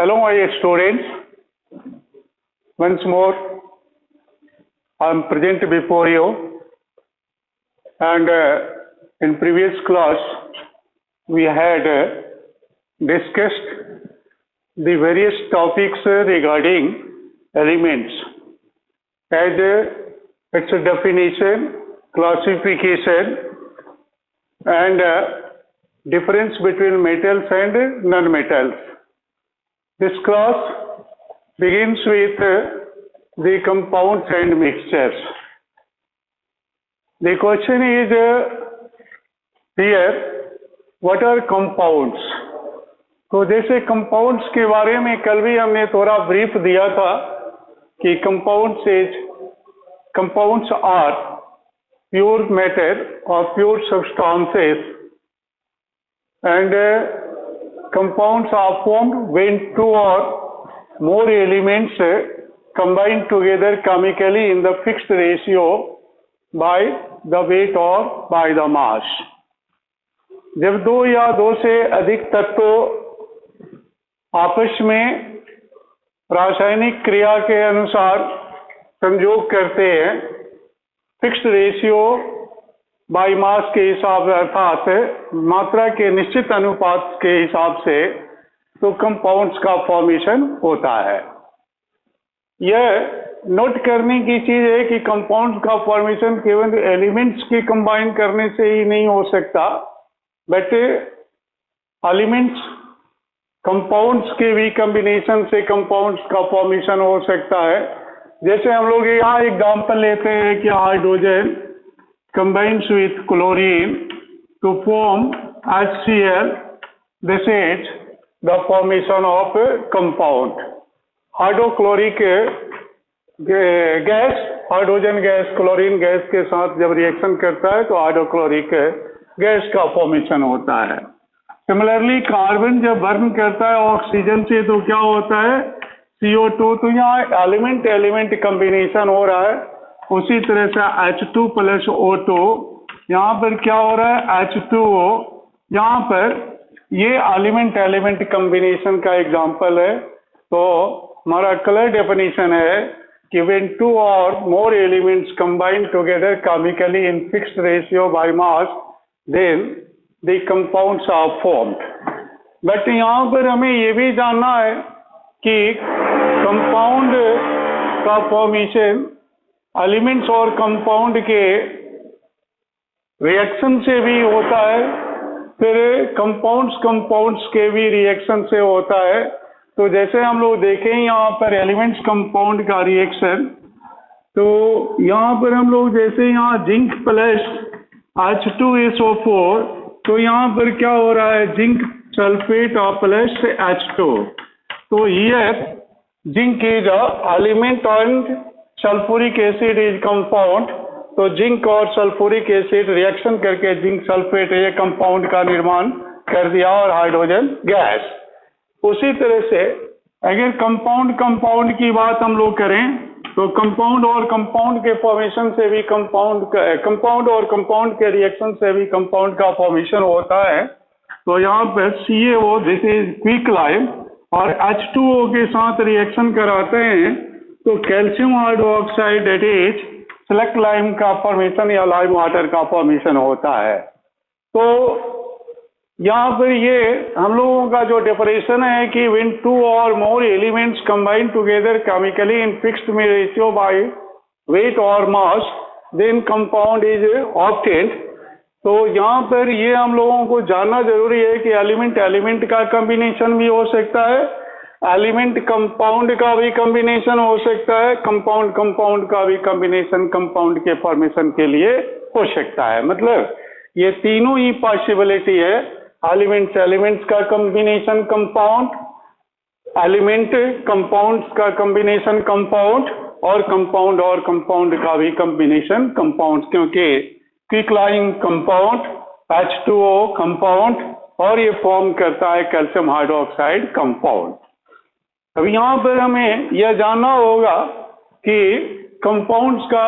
Hello, my students. Once more, I am present before you. And in previous class, we had discussed the various topics regarding elements, as its definition, classification, and difference between metals and non-metals. This class begins with the compounds and mixtures. The question is here, what are compounds? तो जैसे compounds के बारे में कल भी हमने थोड़ा brief दिया था कि कंपाउंड्स आर प्योर मैटर और pure substances and compounds are formed when two or more elements combine together chemically in the fixed ratio by the weight or by the mass. जब दो या दो से अधिक तत्व आपस में रासायनिक क्रिया के अनुसार संयोग करते हैं, फिक्स्ड रेशियो बाई मास के हिसाब से, अर्थात मात्रा के निश्चित अनुपात के हिसाब से, तो कंपाउंड्स का फॉर्मेशन होता है। यह नोट करने की चीज है कि कंपाउंड्स का फॉर्मेशन केवल एलिमेंट्स के कंबाइन करने से ही नहीं हो सकता, बट एलिमेंट्स कंपाउंड्स के भी कॉम्बिनेशन से कंपाउंड्स का फॉर्मेशन हो सकता है। जैसे हम लोग यहाँ एग्जांपल लेते हैं कि hydrogen combines with chlorine to form HCl. This is the formation of a compound. Hydrochloric gas, hydrogen gas chlorine gas के साथ जब रिएक्शन करता है तो हाइड्रोक्लोरिक गैस का फॉर्मेशन होता है। सिमिलरली कार्बन जब बर्न करता है ऑक्सीजन से तो क्या होता है, CO2। तो यहाँ एलिमेंट एलिमेंट कॉम्बिनेशन हो रहा है। उसी तरह से H2 प्लस O2, यहाँ पर क्या हो रहा है, H2O। यहाँ पर ये एलिमेंट एलिमेंट कॉम्बिनेशन का एग्जांपल है। तो हमारा कलर डेफिनेशन है कि when two or more elements combine together chemically in fixed ratio by mass, then the compounds are formed. But यहाँ पर हमें ये भी जानना है कि कंपाउंड का फॉर्मेशन एलिमेंट्स और कंपाउंड के रिएक्शन से भी होता है, फिर कंपाउंड्स के भी रिएक्शन से होता है। तो जैसे हम लोग देखें यहाँ पर एलिमेंट्स कंपाउंड का रिएक्शन, तो यहाँ पर हम लोग जैसे यहाँ जिंक प्लस H2SO4, तो यहाँ पर क्या हो रहा है, जिंक सल्फेट और प्लस H2। तो here zinc is a element and sulphuric acid is compound. तो जिंक और सल्फ्यूरिक एसिड रिएक्शन करके जिंक सल्फेट ये कंपाउंड का निर्माण कर दिया और हाइड्रोजन गैस। उसी तरह से अगर कंपाउंड की बात हम लोग करें तो कंपाउंड और कंपाउंड के फॉर्मेशन से भी कंपाउंड और कंपाउंड के रिएक्शन से भी कंपाउंड का फॉर्मेशन होता है। तो यहाँ पर CaO this is quicklime और H2O के साथ रिएक्शन कराते हैं तो calcium hydroxide that is slaked lime का फॉर्मेशन या लाइम वाटर का फॉर्मेशन होता है। तो यहाँ पर ये हम लोगों का जो डेफिनेशन है कि व्हेन टू और more elements combine together chemically in fixed ratio by weight और मास, देन कंपाउंड इज ऑब्टेन्ड। तो यहाँ पर ये हम लोगों को जानना जरूरी है कि एलिमेंट एलिमेंट का कॉम्बिनेशन भी हो सकता है, एलिमेंट कंपाउंड का भी कॉम्बिनेशन हो सकता है, कंपाउंड कंपाउंड का भी कॉम्बिनेशन कंपाउंड के फॉर्मेशन के लिए हो सकता है। मतलब ये तीनों ही पॉसिबिलिटी है, एलिमेंट्स एलिमेंट्स का कॉम्बिनेशन कंपाउंड, एलिमेंट कंपाउंड्स का कॉम्बिनेशन कंपाउंड, और कंपाउंड का भी कॉम्बिनेशन कंपाउंड, क्योंकि quick lime compound, H2O compound और ये फॉर्म करता है कैल्शियम हाइड्रोक्साइड कंपाउंड। अब यहाँ पर हमें यह जानना होगा कि कंपाउंड्स का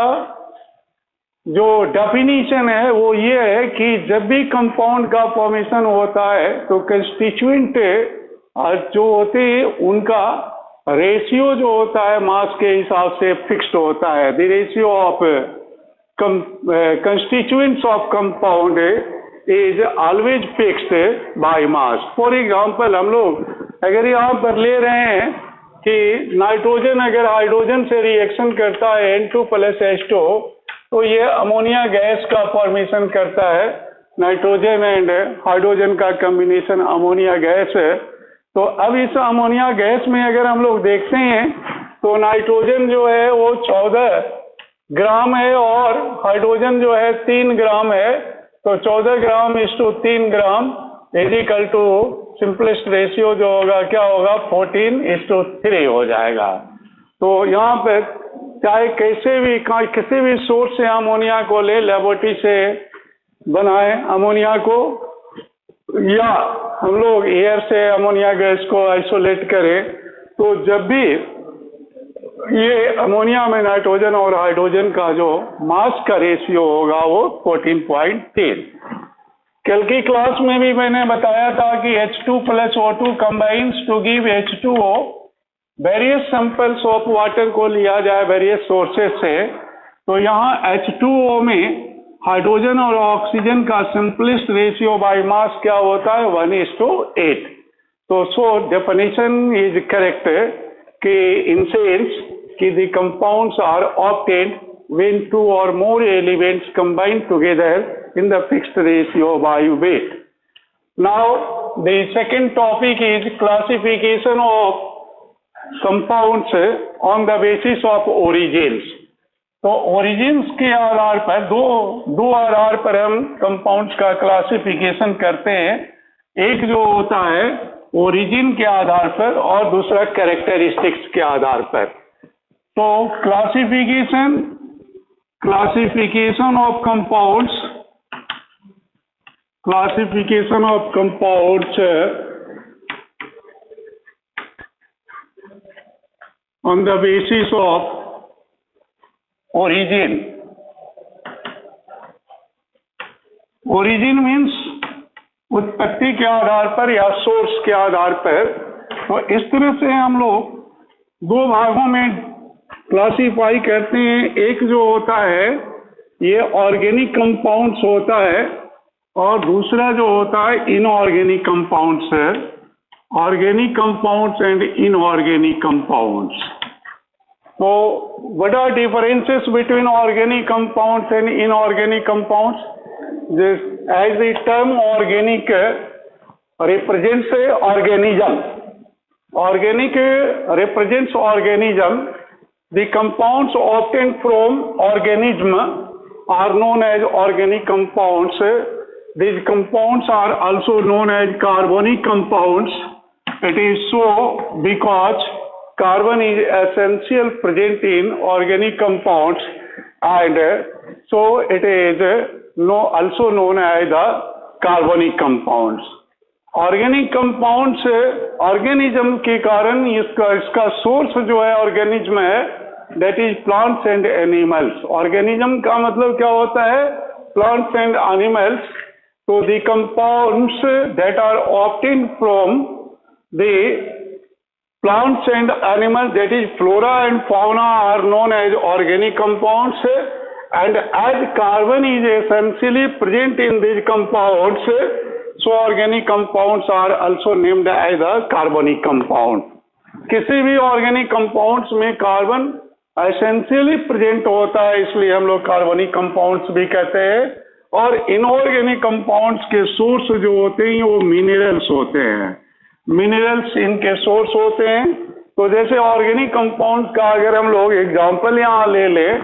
जो डेफिनेशन है वो ये है कि जब भी कंपाउंड का फॉर्मेशन होता है तो कंस्टिट्यूएंट और जो होते हैं उनका रेशियो जो होता है मास के हिसाब से फिक्स्ड होता है। The ratio of constituents of compound is always fixed by mass. For example हम लोग अगर यहाँ पर ले रहे हैं कि नाइट्रोजन अगर हाइड्रोजन से रिएक्शन करता है N2 + H2 तो ये अमोनिया गैस का फॉर्मेशन करता है। नाइट्रोजन एंड हाइड्रोजन का कॉम्बिनेशन अमोनिया गैस है। तो अब इस अमोनिया गैस में अगर हम लोग देखते हैं तो नाइट्रोजन जो है वो 14 ग्राम है और हाइड्रोजन जो है 3 ग्राम है। तो 14 gram = 3 gram equal to simplest ratio जो होगा क्या होगा 14:3 हो जाएगा। तो यहाँ पे चाहे किसी भी सोर्स से अमोनिया को ले, लेबोरेटरी से बनाए अमोनिया को, या हम लोग एयर से अमोनिया गैस को आइसोलेट करें, तो जब भी ये अमोनिया में नाइट्रोजन और हाइड्रोजन का जो मास का रेशियो होगा वो 14.3। कल की क्लास में भी मैंने बताया था कि H2 + O2 combines to give H2O। Various samples of water को लिया जाए वेरियस सोर्सेस से, तो यहाँ H2O में हाइड्रोजन और ऑक्सीजन का सिंपलेस्ट रेशियो बाय मास क्या होता है 1:8। तो सो डेफिनेशन इज करेक्ट कि इन सेंस कि the compounds are obtained when 2 or more elements combine together in the fixed ratio by weight. Now the second topic is classification of compounds on the basis of origins। तो origins के आधार पर दो आधार पर हम compounds का classification करते हैं। एक जो होता है origin के आधार पर और दूसरा characteristics के आधार पर। तो classification of compounds on the basis of origin। origin means उत्पत्ति के आधार पर या सोर्स के आधार पर। तो इस तरह से हम लोग दो भागों में क्लासीफाई करते हैं। एक जो होता है ये ऑर्गेनिक कंपाउंड्स होता है और दूसरा जो होता है इनऑर्गेनिक कंपाउंड्स है। Organic compounds and inorganic compounds. तो what are differences between organic compounds and inorganic compounds? As the term organic represents organism, organic represents organism। The compounds obtained from organism are known as organic compounds। These compounds are also known as carbonic compounds। It is so because carbon is essential present in organic compounds and so it is also known as the carbonic compounds। Organic compounds organism के कारण इसका source जो है organism है that is plants and animals. Organism का मतलब क्या होता है? Plants and animals. तो the compounds that are obtained from the plants and animals that is flora and fauna are known as organic compounds and as carbon is essentially present in this compounds so organic compounds are also named as a carbonic compound। किसी भी organic compounds में carbon essentially present होता है इसलिए हम लोग कार्बनिक compounds भी कहते हैं। और इनऑर्गेनिक कंपाउंड्स के सोर्स जो होते हैं वो मिनरल्स होते हैं। मिनरल्स इनके सोर्स होते हैं। तो जैसे ऑर्गेनिक कंपाउंड्स का अगर हम लोग एग्जांपल यहाँ ले लें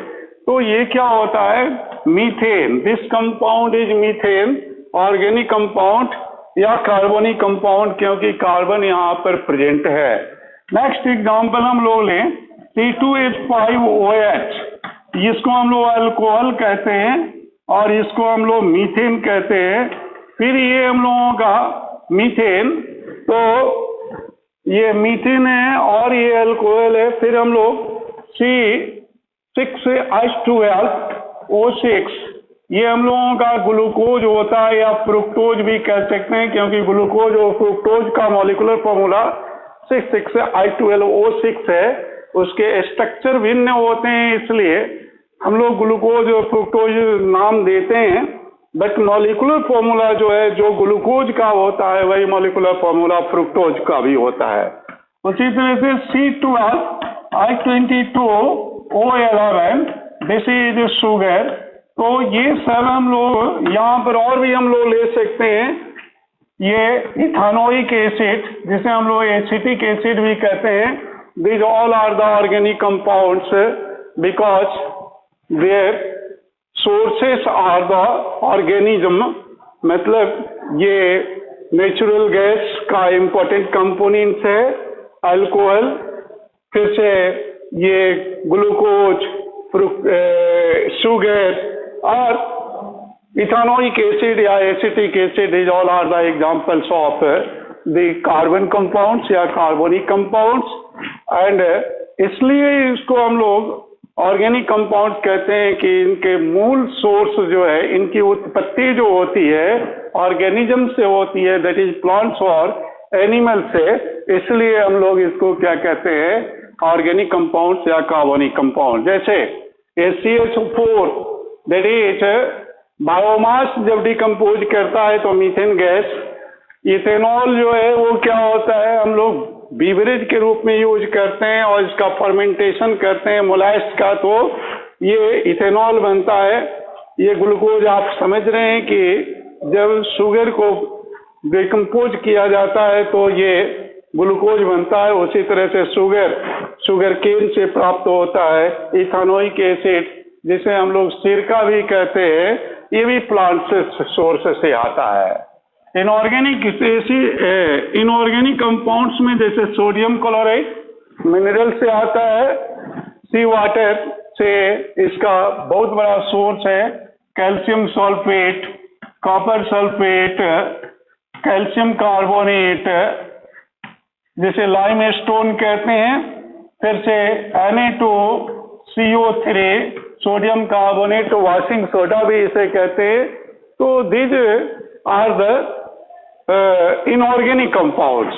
तो ये क्या होता है? Methane. This compound is methane. Organic compound या कार्बनिक कंपाउंड क्योंकि कार्बन यहाँ पर प्रेजेंट है। नेक्स्ट एग्जांपल हम लोग लें C2H5OH। इसको हम लोग अल्कोहल कहते हैं और इसको हम लोग मीथेन कहते हैं। फिर ये हम लोगों का मीथेन, तो ये मीथेन है और ये अल्कोहल है। फिर हम लोग C6H12O6 ये हम लोगों का ग्लूकोज होता है या फ्रुक्टोज भी कह सकते हैं, क्योंकि ग्लूकोज और फ्रुक्टोज का मॉलिक्यूलर फॉर्मूला 6,6H12O6 है। उसके स्ट्रक्चर भिन्न होते हैं, इसलिए हम लोग ग्लूकोज और फ्रुक्टोज नाम देते हैं, बट मॉलिक्यूलर फॉर्मूला जो है, जो ग्लूकोज का होता है, वही मॉलिक्यूलर फॉर्मूला फ्रुक्टोज का भी होता है। उसी तरह से C12H22O11, दिस इज शुगर। तो ये सब हम लोग यहाँ पर और भी हम लोग ले सकते हैं। ये इथानोइक एसिड, जिसे हम लोग एसिटिक एसिड भी कहते हैं, these all are the organic compounds because their sources are the organism। मतलब ये नेचुरल गैस का इम्पोर्टेंट कंपोनेंट्स है, अल्कोहल, फिर से ये ग्लूकोज, शुगर और इथानोइक एसिड या acetic acid, these all are the examples of the carbon compounds या कार्बोनिक कंपाउंड्स। एंड इसलिए इसको हम लोग ऑर्गेनिक कंपाउंड्स कहते हैं कि इनके मूल सोर्स जो है, इनकी उत्पत्ति जो होती है ऑर्गेनिज्म से होती है, दैट इज प्लांट्स और एनिमल से। इसलिए हम लोग इसको क्या कहते हैं, ऑर्गेनिक कंपाउंड्स या कार्बोनिक कंपाउंड। जैसे ACH4, दैट इज बायोमास जब डिकम्पोज करता है तो मीथेन गैस। इथेनॉल जो है वो क्या होता है, हम लोग बीवरेज के रूप में यूज करते हैं और इसका फर्मेंटेशन करते हैं मोलास्ट का, तो ये इथेनॉल बनता है। ये ग्लूकोज आप समझ रहे हैं कि जब शुगर को डिकम्पोज किया जाता है तो ये ग्लूकोज बनता है। उसी तरह से शुगर केन से प्राप्त होता है इथानोइक एसिड, जिसे हम लोग सिरका भी कहते हैं, ये भी प्लांट से सोर्स से आता है। इनऑर्गेनिक कंपाउंड्स में जैसे सोडियम क्लोराइड मिनरल से आता है, सी वाटर से इसका बहुत बड़ा सोर्स है, calcium sulphate, copper sulphate, calcium carbonate जिसे लाइम स्टोन कहते हैं, फिर से Na2CO3, sodium carbonate, washing soda भी इसे कहते हैं। तो these are the inorganic compounds।